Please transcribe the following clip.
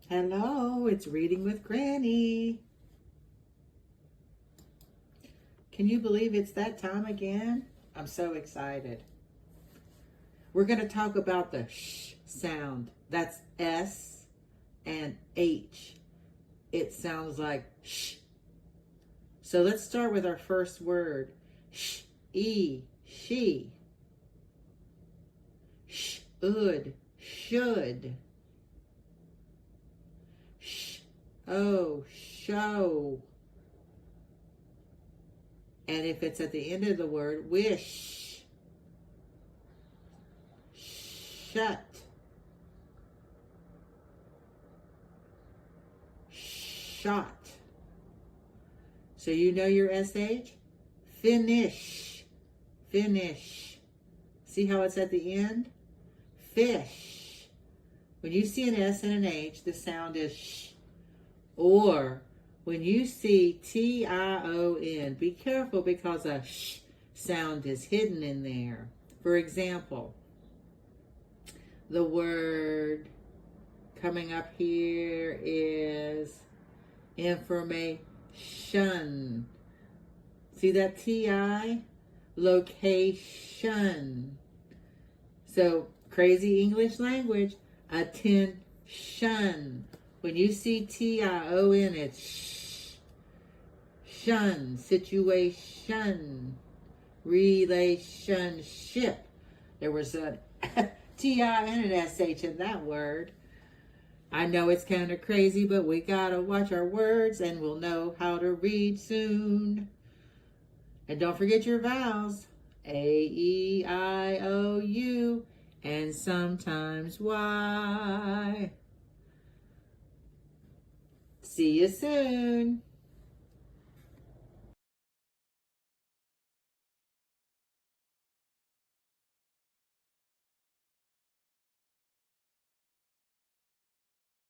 Hello, it's Reading with Granny. Can you believe it's that time again? I'm so excited. We're going to talk about the sh sound. That's S and H. It sounds like sh. So let's start with our first word. Sh, e, she. Should, should. Oh, show. And if it's at the end of the word, wish. Shut. Shot. So you know your SH? Finish. Finish. See how it's at the end? Fish. When you see an S and an H, the sound is sh. Or when you see T-I-O-N, be careful because a sh sound is hidden in there. For example, the word coming up here is information. See that T-I? Location. So, crazy English language, attention. When you see T-I-O-N, it's sh. Shun, situation, relationship. There was a T-I and an SH in that word. I know it's kind of crazy, but we gotta watch our words and we'll know how to read soon. And don't forget your vowels. A-E-I-O-U and sometimes Y. See you soon.